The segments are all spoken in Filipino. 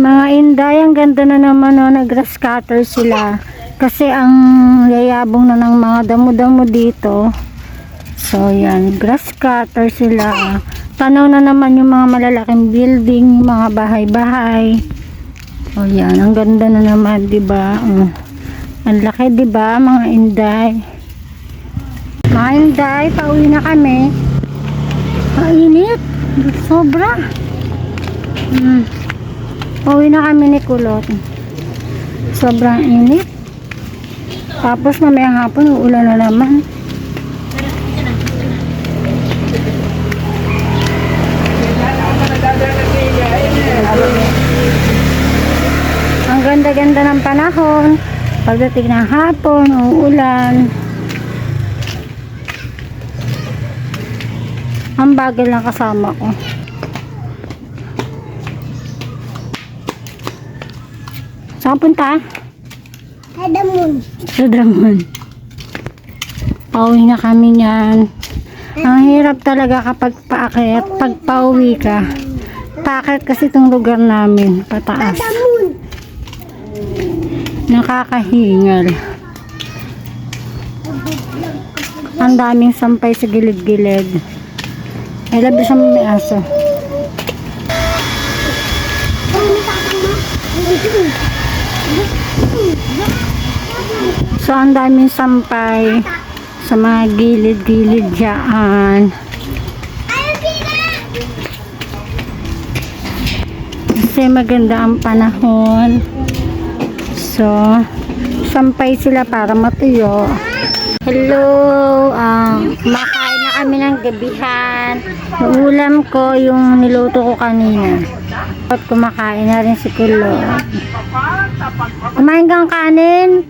Mga Inday, ang ganda na naman, oh, nag-grass cutter sila. Kasi ang yayabong na ng mga damo-damo dito. So yan, grass cutter sila. Tanaw na naman yung mga malalaking building, mga bahay-bahay. O yan, ang ganda na naman, 'di ba? Ang laki, 'di ba, mga Inday? Mga Inday, pauwi na kami. Mainit, sobra. Pauwi na kami ni Kulot. Sobrang init. Tapos mamayang hapon uulan na naman. Ang ganda-ganda ng panahon. Pagdating ng hapon, uulan. Ang bagal lang kasama ko. Saan punta? Sa damon. Sa Dramon. Pauwi na kami niyan. Ang hirap talaga kapag paakyat, pag pauwi ka. Paakyat kasi itong lugar namin, pataas. Damon. Nakakahingal. Ang daming sampay sa gilid-gilid. I love you sa may aso. So, ang daming sampay sa mga gilid-gilid dyan. Kasi maganda ang panahon. So, sampay sila para matuyo. Hello! Kumakain na kami ng gabihan. Yung ulam ko, yung niluto ko kanina. At kumakain na rin si Kulot. Kumain kang kanin?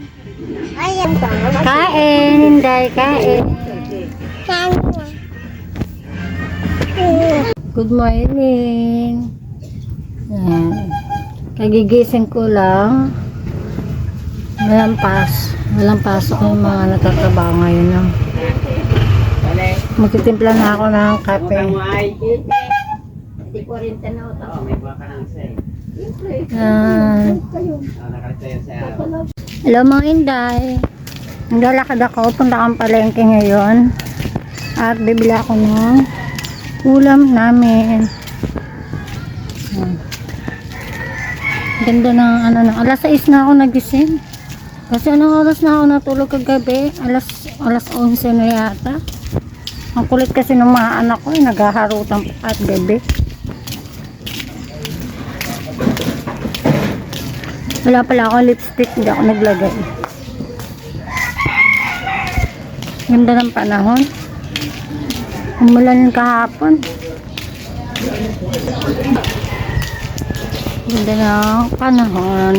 Ayan. Kain, Inday, kain. Good morning. Ayan. Kagigising ko lang. Walang pasok yung mga natatrabaho ngayon. No? Magtitimpla na ako ng kape. Hello mga Inday. Naglalakad ako. Punta akong palengke ngayon. At bibili ako ng ulam namin. Ganda ng alas 6 na ako nagising. Kasi anong oras na ako natulog kagabi? Alas 11 na yata. Ang kulit kasi ng mga anak ko, naghaharutan at gabi. Wala pala ako lipstick, hindi ako naglagay. Ganda ng panahon. Umulan kahapon. Ganda ng panahon.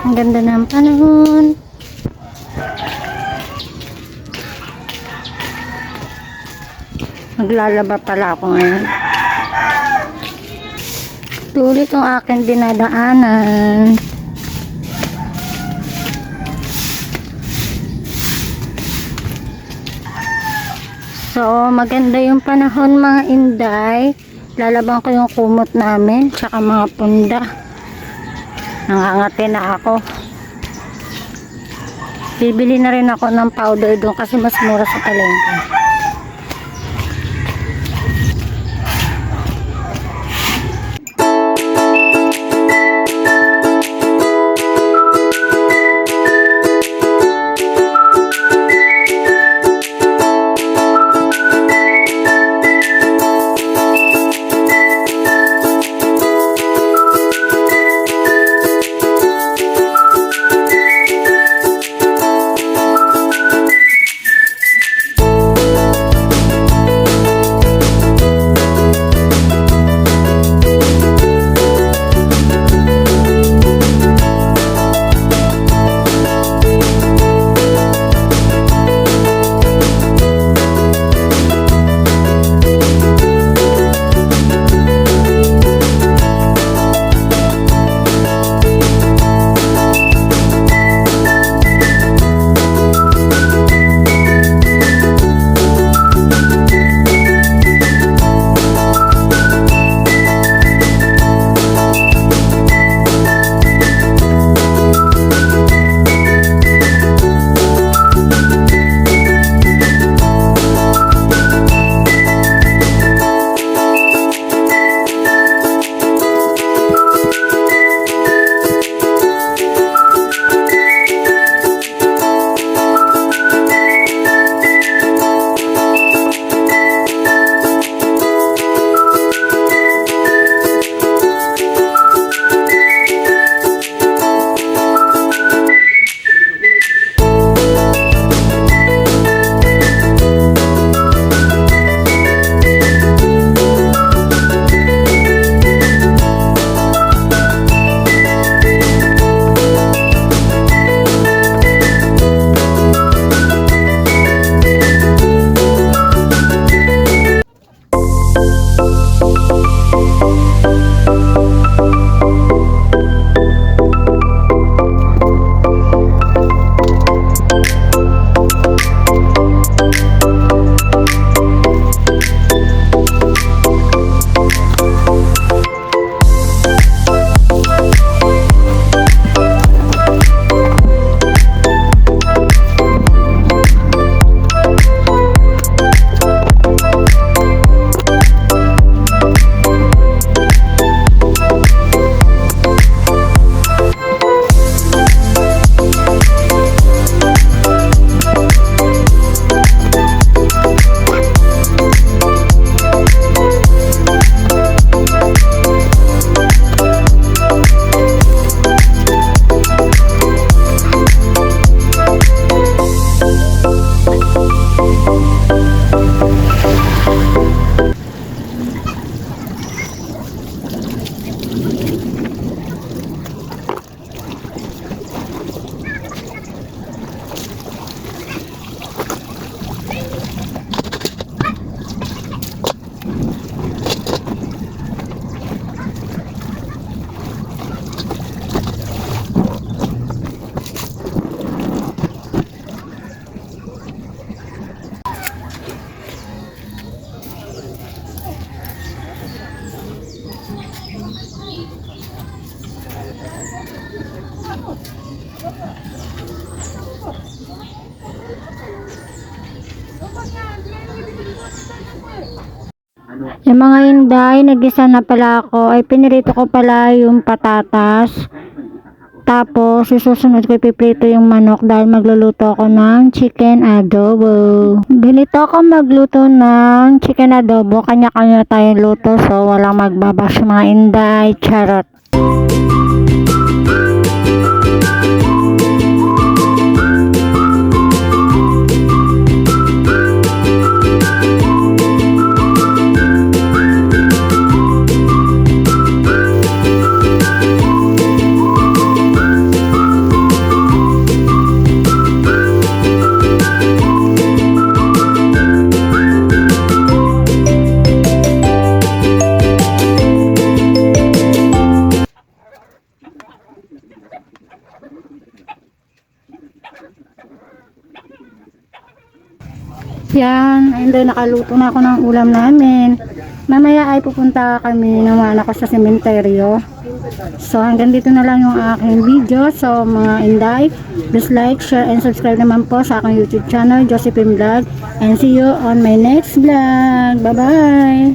Ang ganda ng panahon. Maglalaba pala ako ngayon. Tulit ang aking dinadaanan. So, maganda yung panahon mga Inday. Lalabang ko yung kumot namin, tsaka mga punda. Nangangati na ako. Bibili na rin ako ng powder doon kasi mas mura sa palengke. Yung mga Inday, nagisa na pala ako. Ay, pinirito ko pala yung patatas. Tapos, susunod ko ipiprito yung manok dahil magluluto ako ng chicken adobo. Ganito ako magluto ng chicken adobo. Kanya-kanya tayong luto. So, walang magbabash mga Inday. Charot. Yan, ayun dahil nakaluto na ako ng ulam namin. Mamaya ay pupunta kami naman ako sa sementeryo. So hanggang dito na lang yung aking video. So mga Inday, please like, share, and subscribe naman po sa aking YouTube channel, Josephine Vlog. And see you on my next vlog. Bye-bye!